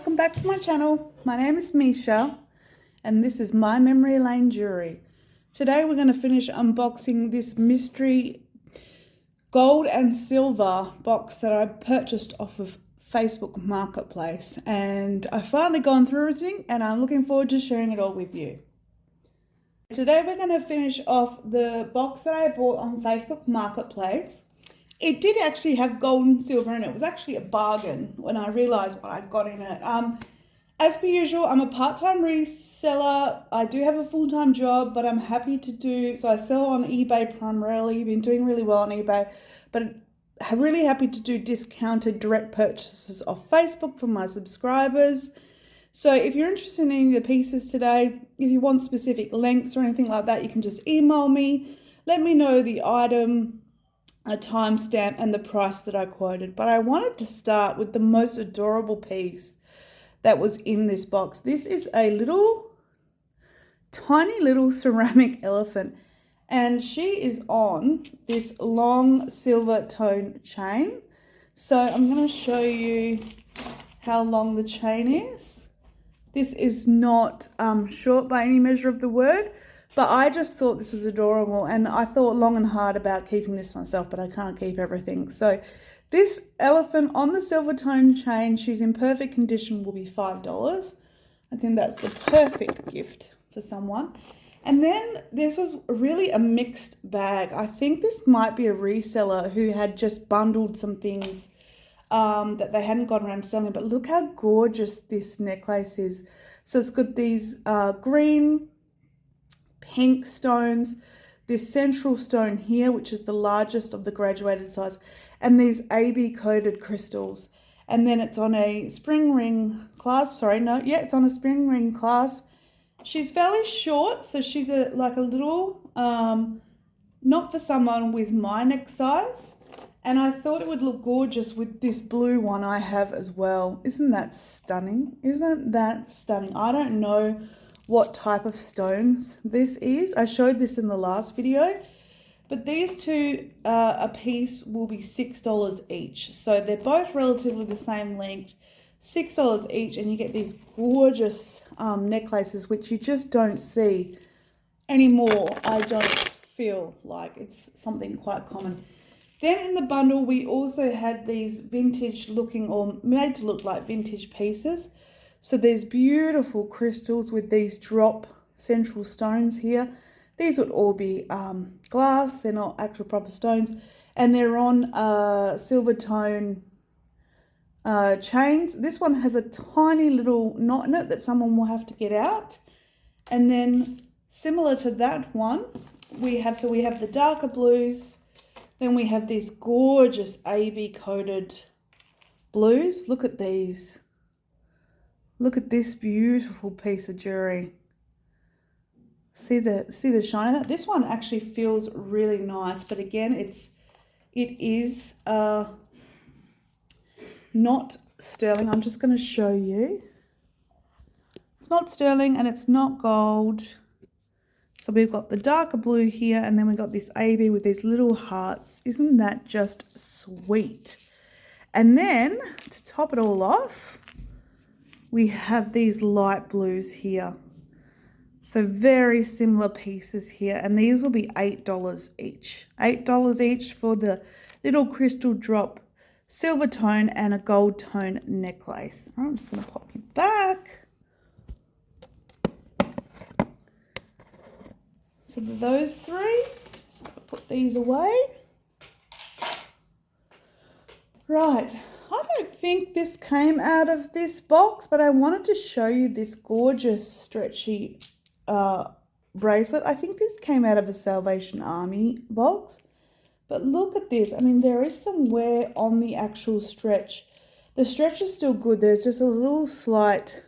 welcome back to my channel. My name is Misha and this is My Memory Lane Jewellery. Today we're going to finish unboxing this mystery gold and silver box that I purchased off of Facebook Marketplace, and I've finally gone through everything and I'm looking forward to sharing it all with you. Today we're going to finish off the box that I bought on Facebook Marketplace. It did actually have gold and silver and it was actually a bargain when I realised what I got in it. As per usual, I'm a part-time reseller. I do have a full-time job, but I'm happy to do, so I sell on eBay primarily, been doing really well on eBay, but I'm really happy to do discounted direct purchases off Facebook for my subscribers. So if you're interested in any of the pieces today, if you want specific lengths or anything like that, you can just email me, let me know the item, a timestamp and the price that I quoted. But I wanted to start with the most adorable piece that was in this box. This is a tiny little ceramic elephant, and she is on this long silver tone chain. So I'm going to show you how long the chain is. This is not short by any measure of the word, but I just thought this was adorable, and I thought long and hard about keeping this myself, but I can't keep everything. So this elephant on the silver tone chain, she's in perfect condition, will be $5. I think that's the perfect gift for someone. And then this was really a mixed bag. I think this might be a reseller who had just bundled some things that they hadn't got around to selling. But look how gorgeous this necklace is. So it's got these green, pink stones, this central stone here, which is the largest of the graduated size, and these AB coated crystals. And then it's on a spring ring clasp. It's on a spring ring clasp. She's fairly short, so she's like a little, not for someone with my neck size. And I thought it would look gorgeous with this blue one I have as well. Isn't that stunning? Isn't that stunning? I don't know what type of stones this is. I showed this in the last video, but these two a piece will be $6 each. So they're both relatively the same length, $6 each, and you get these gorgeous necklaces, which you just don't see anymore. I don't feel like it's something quite common. Then in the bundle, we also had these vintage looking, or made to look like vintage pieces. So there's beautiful crystals with these drop central stones here. These would all be glass, they're not actual proper stones. And they're on silver tone chains. This one has a tiny little knot in it that someone will have to get out. And then similar to that one, we have the darker blues. Then we have these gorgeous AB coated blues. Look at these. Look at this beautiful piece of jewelry. See the shine of that? This one actually feels really nice, but again, it is not sterling. I'm just going to show you. It's not sterling and it's not gold. So we've got the darker blue here, and then we've got this AB with these little hearts. Isn't that just sweet? And then to top it all off, we have these light blues here. So very similar pieces here, and these will be $8 each. $8 each for the little crystal drop silver tone and a gold tone necklace. I'm just going to pop you back. So those three, just going to put these away. Right, I don't think this came out of this box, but I wanted to show you this gorgeous stretchy bracelet. I think this came out of a Salvation Army box, but look at this. I mean, there is some wear on the actual stretch. The stretch is still good. There's just a little slight,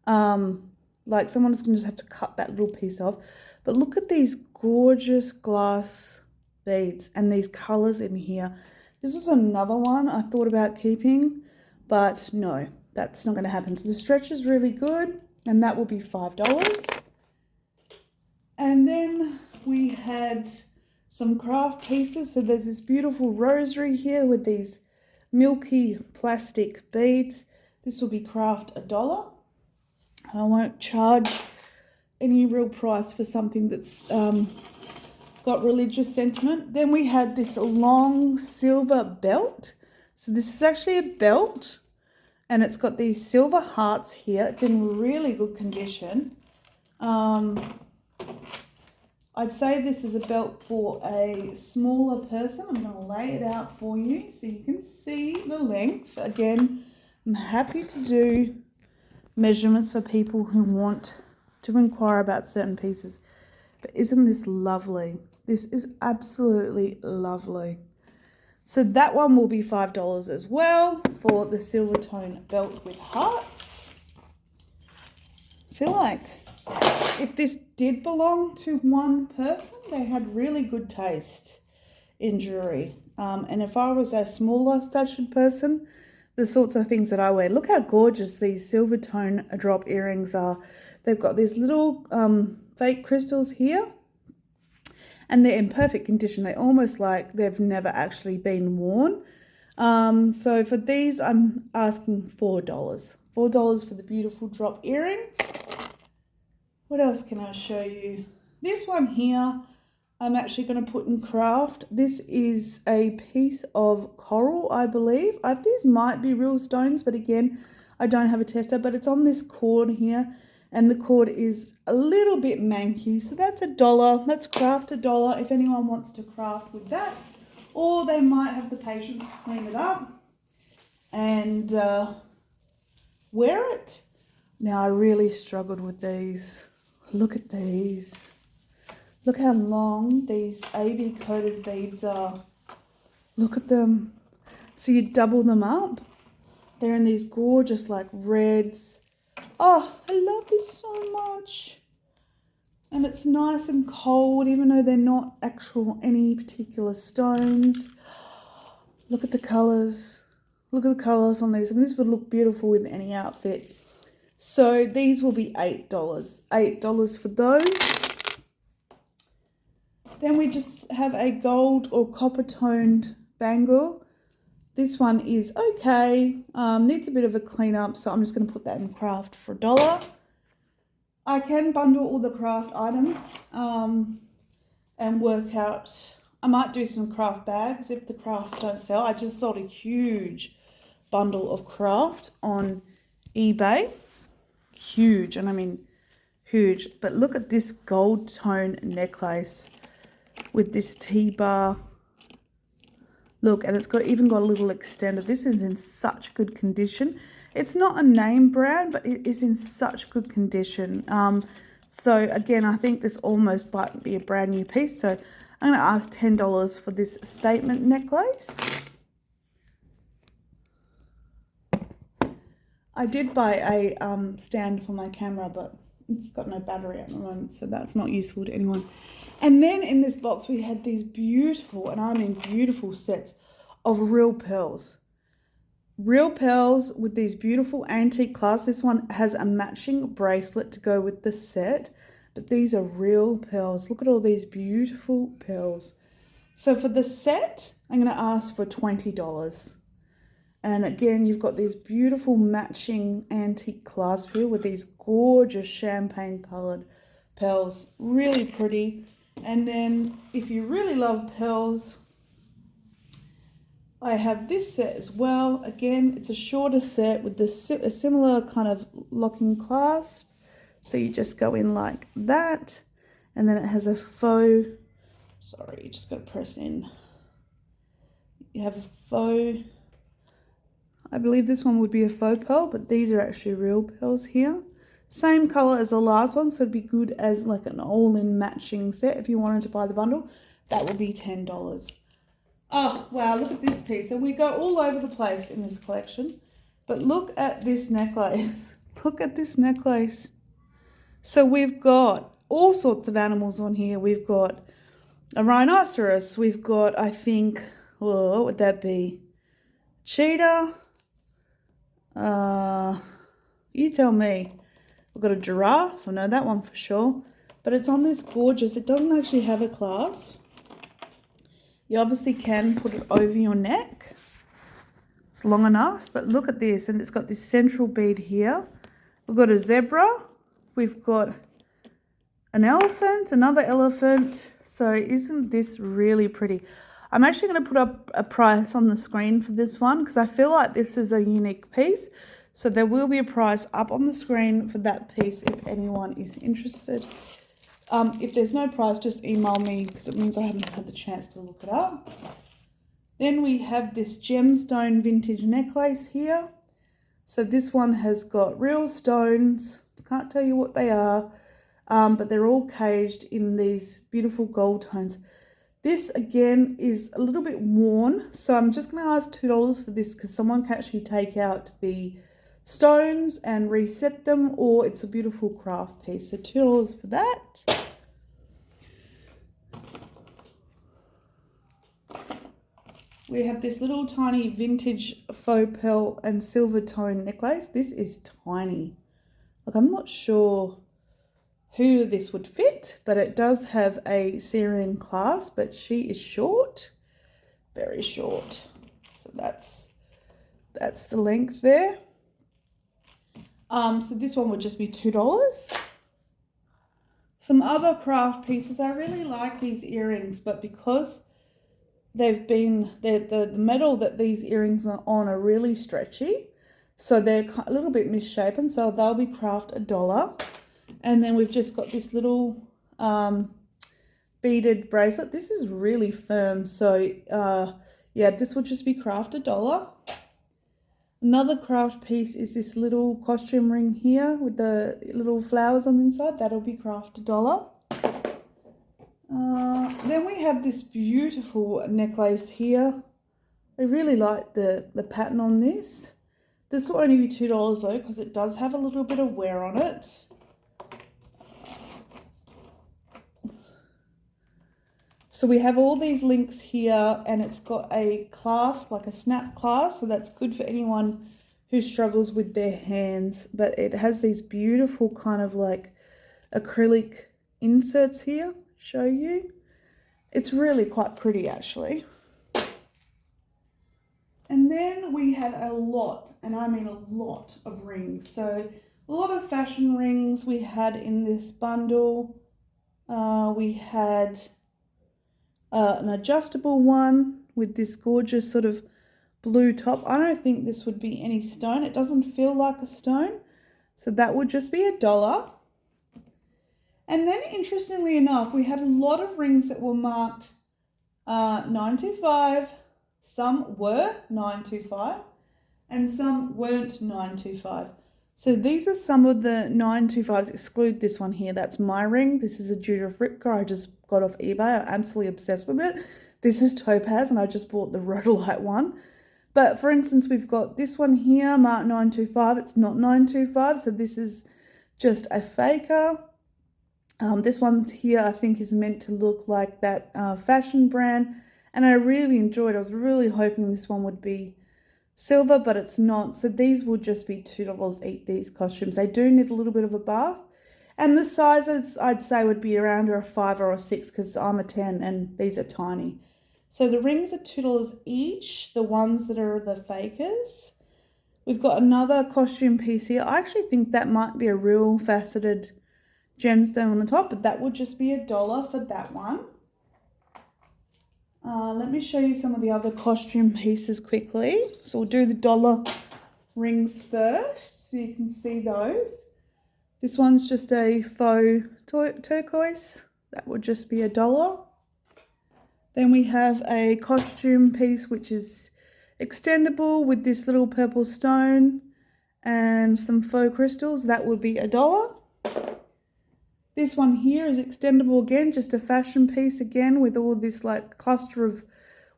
like someone's going to just have to cut that little piece off. But look at these gorgeous glass beads and these colors in here. This was another one I thought about keeping, but no, that's not going to happen. So the stretch is really good, and that will be $5. And then we had some craft pieces. So there's this beautiful rosary here with these milky plastic beads. This will be craft $1. I won't charge any real price for something that's got religious sentiment. Then we had this long silver belt. So this is actually a belt, and it's got these silver hearts here. It's in really good condition. I'd say this is a belt for a smaller person. I'm going to lay it out for you so you can see the length. Again, I'm happy to do measurements for people who want to inquire about certain pieces. But isn't this lovely? This is absolutely lovely. So that one will be $5 as well for the silver tone belt with hearts. I feel like if this did belong to one person, they had really good taste in jewellery. And if I was a smaller statured person, the sorts of things that I wear. Look how gorgeous these silver tone drop earrings are. They've got these little fake crystals here, and they're in perfect condition. They're almost like they've never actually been worn. So for these, I'm asking $4. $4 for the beautiful drop earrings. What else can I show you? This one here, I'm actually going to put in craft. This is a piece of coral, I believe. These might be real stones, but again, I don't have a tester, but it's on this cord here, and the cord is a little bit manky. So that's $1. That's craft $1 if anyone wants to craft with that, or they might have the patience to clean it up and wear it. Now, I really struggled with these. Look at these. Look how long these AB coated beads are. Look at them. So you double them up. They're in these gorgeous like reds. Oh, I love this so much. And it's nice and cold, even though they're not actual any particular stones. Look at the colours. Look at the colours on these. And this would look beautiful with any outfit. So these will be $8. $8 for those. Then we just have a gold or copper toned bangle. This one is okay. Needs a bit of a clean up, so I'm just going to put that in craft for $1. I can bundle all the craft items and work out. I might do some craft bags if the craft don't sell. I just sold a huge bundle of craft on eBay. Huge, and I mean huge. But look at this gold tone necklace with this T-bar. Look, and it's even got a little extender. This is in such good condition. It's not a name brand, but it is in such good condition. So again, I think this almost might be a brand new piece. So I'm going to ask $10 for this statement necklace. I did buy a stand for my camera, but it's got no battery at the moment, so that's not useful to anyone. And then in this box, we had these beautiful, and I mean beautiful sets of real pearls. Real pearls with these beautiful antique clasps. This one has a matching bracelet to go with the set, but these are real pearls. Look at all these beautiful pearls. So for the set, I'm going to ask for $20. And again, you've got these beautiful matching antique clasp here with these gorgeous champagne coloured pearls. Really pretty. And then if you really love pearls, I have this set as well. Again, it's a shorter set with a similar kind of locking clasp. So you just go in like that. And then it has a faux, sorry, you just got to press in. You have a faux, I believe this one would be a faux pearl, but these are actually real pearls here. Same colour as the last one, so it'd be good as like an all-in matching set. If you wanted to buy the bundle, that would be $10. Oh, wow, look at this piece. And we go all over the place in this collection. But look at this necklace. Look at this necklace. So we've got all sorts of animals on here. We've got a rhinoceros. We've got, I think, oh, what would that be? Cheetah. You tell me. We've got a giraffe. I know that one for sure. But it's on this gorgeous, it doesn't actually have a clasp. You obviously can put it over your neck. It's long enough, but look at this, and it's got this central bead here. We've got a zebra, we've got an elephant, another elephant. So isn't this really pretty? I'm actually going to put up a price on the screen for this one because I feel like this is a unique piece. So there will be a price up on the screen for that piece if anyone is interested. If there's no price, just email me because it means I haven't had the chance to look it up. Then we have this gemstone vintage necklace here. So this one has got real stones. Can't tell you what they are, but they're all caged in these beautiful gold tones. This again is a little bit worn, so I'm just going to ask $2 for this because someone can actually take out the stones and reset them, or it's a beautiful craft piece. So $2 for that. We have this little tiny vintage faux pearl and silver tone necklace. This is tiny. Like, I'm not sure who this would fit, but it does have a Syrian clasp, but she is short, very short. So that's the length there. So this one would just be $2. Some other craft pieces. I really like these earrings, but because they've been, the metal that these earrings are on are really stretchy, so they're a little bit misshapen, so they'll be craft $1. And then we've just got this little beaded bracelet. This is really firm, so yeah, this would just be craft $1. Another craft piece is this little costume ring here with the little flowers on the inside. That'll be craft $1. Then we have this beautiful necklace here. I really like the pattern on this. This will only be $2 though, because it does have a little bit of wear on it. So we have all these links here, and it's got a clasp, like a snap clasp, so that's good for anyone who struggles with their hands. But it has these beautiful kind of like acrylic inserts here, show you. It's really quite pretty actually. And then we had a lot, and I mean a lot of rings. So a lot of fashion rings we had in this bundle. We had an adjustable one with this gorgeous sort of blue top. I don't think this would be any stone. It doesn't feel like a stone. So that would just be $1. And then interestingly enough, we had a lot of rings that were marked $9.25. Some were $9.25 and some weren't $9.25. So these are some of the $9.25s. Exclude this one here. That's my ring. This is a Judith Ripka I just got off eBay. I'm absolutely obsessed with it. This is topaz, and I just bought the rhodolite one. But for instance, we've got this one here marked $9.25. It's not $9.25, so this is just a faker. This one here I think is meant to look like that fashion brand, and I really enjoyed it. I was really hoping this one would be silver, but it's not. So these would just be $2 each, these costumes. They do need a little bit of a bath. And the sizes I'd say would be around a 5 or a 6 because I'm a 10 and these are tiny. So the rings are $2 each, the ones that are the fakers. We've got another costume piece here. I actually think that might be a real faceted gemstone on the top, but that would just be $1 for that one. Let me show you some of the other costume pieces quickly. So we'll do the dollar rings first so you can see those. This one's just a faux turquoise. That would just be $1. Then we have a costume piece which is extendable with this little purple stone and some faux crystals. That would be $1. This one here is extendable again, just a fashion piece again with all this like cluster of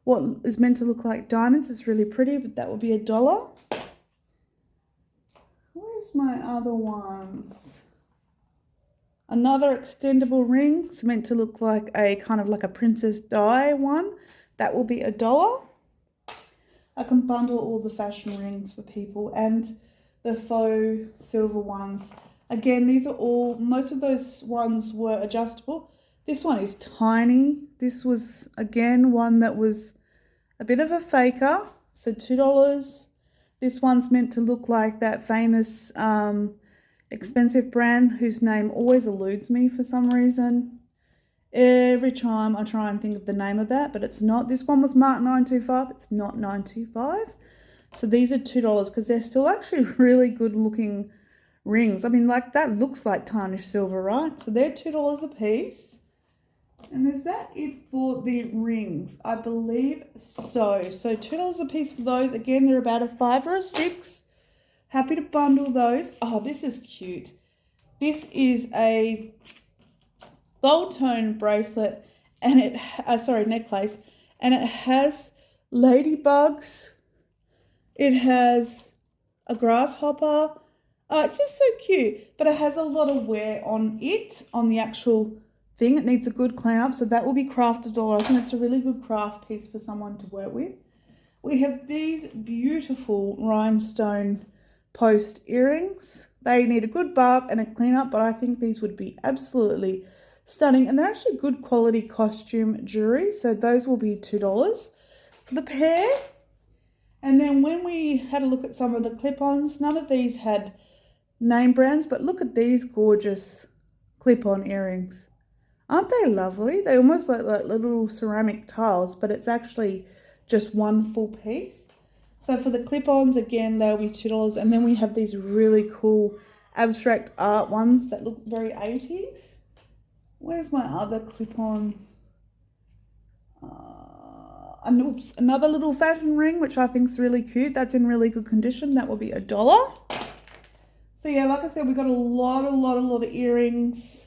what is meant to look like diamonds. It's really pretty, but that would be $1. Where's my other ones? Another extendable ring. It's meant to look like a kind of like a Princess Di one. That will be $1. I can bundle all the fashion rings for people and the faux silver ones. Again, these are all, most of those ones were adjustable. This one is tiny. This was, again, one that was a bit of a faker. So $2. This one's meant to look like that famous expensive brand whose name always eludes me for some reason. Every time I try and think of the name of that, but it's not. This one was marked $9.25. It's not $9.25. So these are $2 because they're still actually really good looking rings. I mean, like, that looks like tarnished silver, right? So they're $2 a piece. And is that it for the rings? I believe so. So $2 a piece for those. Again, they're about a 5 or a 6. Happy to bundle those. Oh, this is cute. This is a gold tone bracelet and it, necklace. And it has ladybugs. It has a grasshopper. Oh, it's just so cute. But it has a lot of wear on it, on the actual thing. It needs a good clean up, so that will be $1. I think it's a really good craft piece for someone to work with. We have these beautiful rhinestone post earrings. They need a good bath and a clean up, but I think these would be absolutely stunning, and they're actually good quality costume jewelry, so those will be $2 for the pair. And then when we had a look at some of the clip-ons, none of these had name brands, but look at these gorgeous clip-on earrings. Aren't they lovely? They almost look like little ceramic tiles, but it's actually just one full piece. So for the clip-ons, again, they'll be $2. And then we have these really cool abstract art ones that look very 80s. Where's my other clip-ons? Oops, another little fashion ring, which I think is really cute. That's in really good condition. That will be $1. So yeah, like I said, we got a lot of earrings.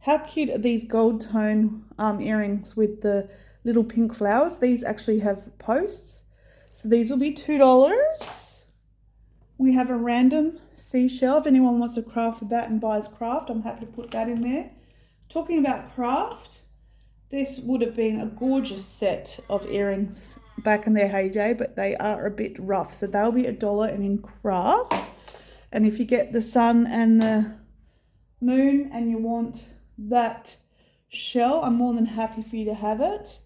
How cute are these gold tone earrings with the little pink flowers? These actually have posts. So these will be $2. We have a random seashell. If anyone wants to craft with that and buys craft, I'm happy to put that in there. Talking about craft, this would have been a gorgeous set of earrings back in their heyday, but they are a bit rough. So they'll be $1 and in craft. And if you get the sun and the moon and you want that shell, I'm more than happy for you to have it.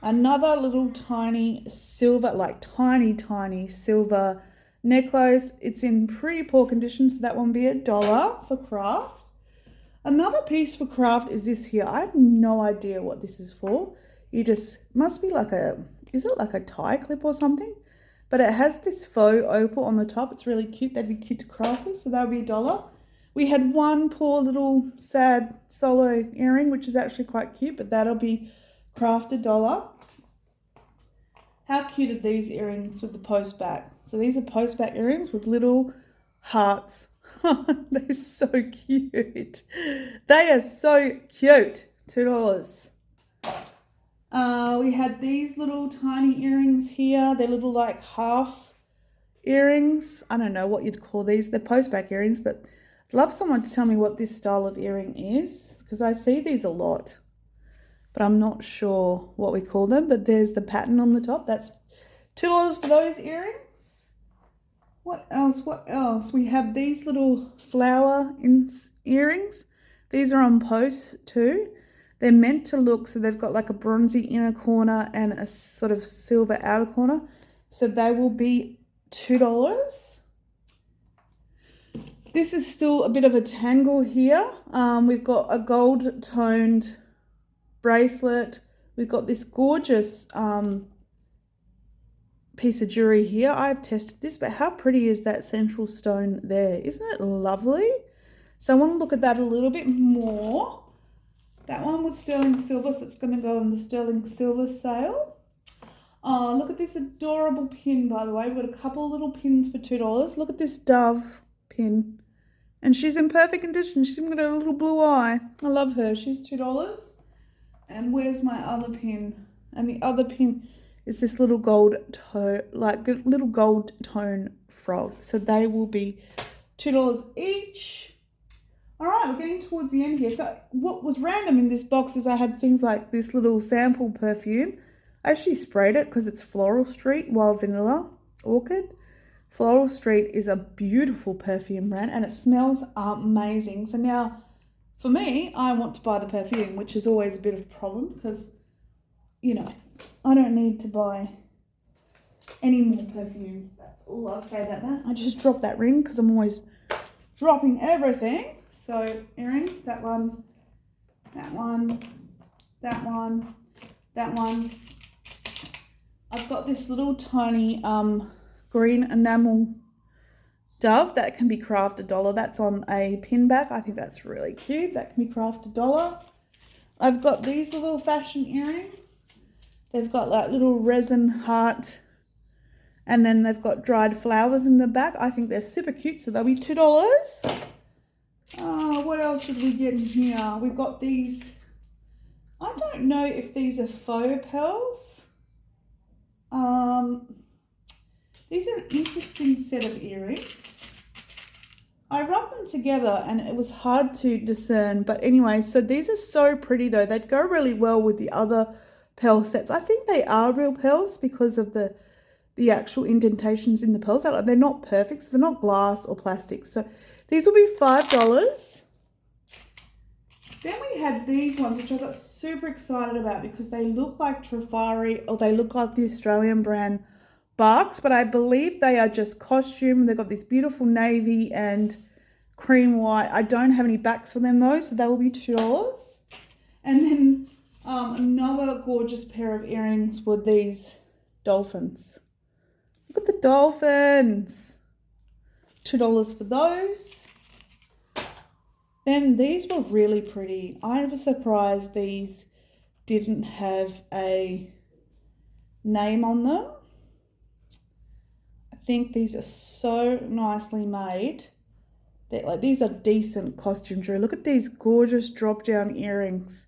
Another little tiny silver, like tiny silver necklace. It's in pretty poor condition, so that one will be $1 for craft. Another piece for craft is this here. I have no idea what this is for. You just, must be like a, is it like a tie clip or something? But it has this faux opal on the top. It's really cute. That'd be cute to craft with, so that would be $1. We had one poor little sad solo earring, which is actually quite cute, but that'll be craft $1. How cute are these earrings with the post back? So these are post back earrings with little hearts. They're so cute. They are so cute. $2. We had these little tiny earrings here. They're little like half earrings. I don't know what you'd call these. They're post back earrings, but I'd love someone to tell me what this style of earring is, because I see these a lot, but I'm not sure what we call them. But there's the pattern on the top. That's $2 for those earrings. What else? We have these little flower earrings. These are on post too. They're meant to look, so they've got like a bronzy inner corner and a sort of silver outer corner. So they will be $2. This is still a bit of a tangle here. We've got a gold toned bracelet. We've got this gorgeous piece of jewelry here. I've tested this, but how pretty is that central stone there? Isn't it lovely? So I want to look at that a little bit more. That one was sterling silver, so it's going to go on the sterling silver sale. Oh, look at this adorable pin, by the way. We've got a couple of little pins for $2. Look at this dove pin. And she's in perfect condition. She's even got a little blue eye. I love her. She's $2. And where's my other pin? And the other pin is this little gold tone, like little gold tone frog. So they will be $2 each. All right, we're getting towards the end here. So what was random in this box is I had things like this little sample perfume. I actually sprayed it because it's Floral Street, Wild Vanilla, Orchid. Floral Street is a beautiful perfume brand and it smells amazing. So now, for me, I want to buy the perfume, which is always a bit of a problem because, you know, I don't need to buy any more perfumes. That's all I'll say about that. I just dropped that ring because I'm always dropping everything. So earring, that one, that one, that one, that one. I've got this little tiny green enamel dove that can be crafted $1. That's on a pin back. I think that's really cute. That can be crafted $1. I've got these little fashion earrings. They've got that little resin heart, and then they've got dried flowers in the back. I think they're super cute, so they'll be $2. What else did we get in here? We've got these. I don't know if these are faux pearls. These are an interesting set of earrings. I rubbed them together and it was hard to discern. But anyway, so these are so pretty though. They'd go really well with the other pearl sets. I think they are real pearls because of the actual indentations in the pearls. They're not perfect, so they're not glass or plastic. So these will be $5. Then we had these ones, which I got super excited about because they look like Trifari, or they look like the Australian brand Barks, but I believe they are just costume. They've got this beautiful navy and cream white. I don't have any backs for them though, so they will be $2. And then another gorgeous pair of earrings were these dolphins. Look at the dolphins. $2 for those. Then these were really pretty. I was surprised these didn't have a name on them. I think these are so nicely made. These are decent costume jewelry. Look at these gorgeous drop down earrings.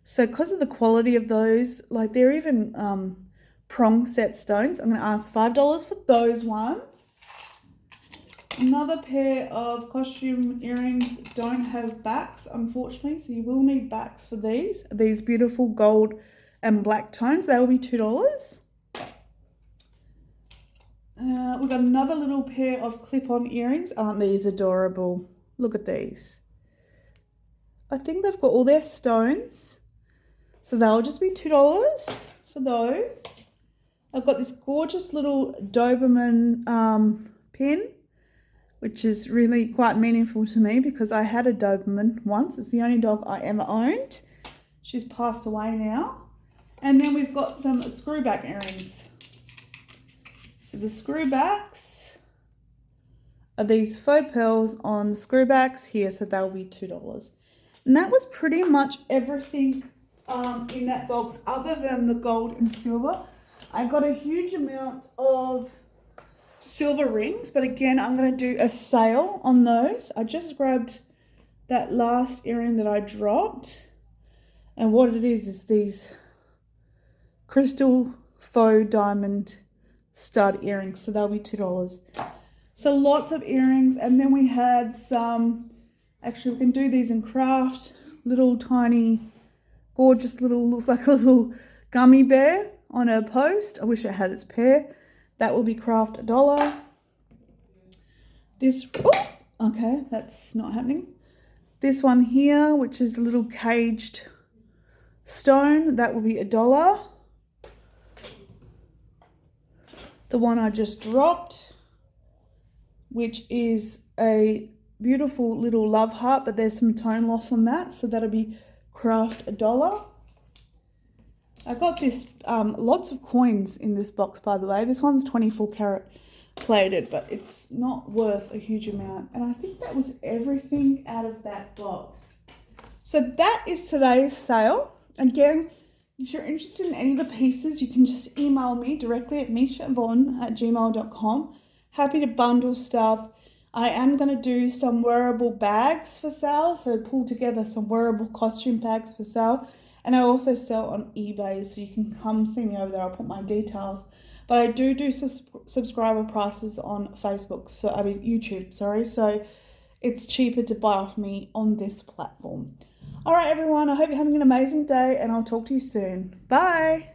So because of the quality of those, like they're even prong set stones. I'm going to ask $5 for those ones. Another pair of costume earrings that don't have backs, unfortunately, so you will need backs for these. These beautiful gold and black tones, they will be $2. We've got another little pair of clip-on earrings. Aren't these adorable? Look at these. I think they've got all their stones, so they'll just be $2 for those. I've got this gorgeous little Doberman pin, which is really quite meaningful to me because I had a Doberman once. It's the only dog I ever owned. She's passed away now. And then we've got some screwback earrings. So the screwbacks are these faux pearls on screwbacks here, so they'll be $2. And that was pretty much everything in that box other than the gold and silver. I got a huge amount of silver rings, but again, I'm going to do a sale on those. I just grabbed that last earring that I dropped, and what it is these crystal faux diamond stud earrings, so they'll be $2. So lots of earrings. And then we had some, actually we can do these in craft, little tiny gorgeous little, looks like a little gummy bear on a post. I wish it had its pair. That will be craft $1. This, oh, okay, that's not happening. This one here, which is a little caged stone, that will be $1. The one I just dropped, which is a beautiful little love heart, but there's some tone loss on that, so that'll be craft $1. I got this, lots of coins in this box, by the way. This one's 24 karat plated, but it's not worth a huge amount. And I think that was everything out of that box. So that is today's sale. Again, if you're interested in any of the pieces, you can just email me directly at meechaevonne@gmail.com. Happy to bundle stuff. I am going to do some wearable bags for sale, so pull together some wearable costume bags for sale. And I also sell on eBay, so you can come see me over there. I'll put my details. But I do subscriber prices on Facebook, so I mean YouTube, sorry. So it's cheaper to buy off me on this platform. All right, everyone, I hope you're having an amazing day, and I'll talk to you soon. Bye.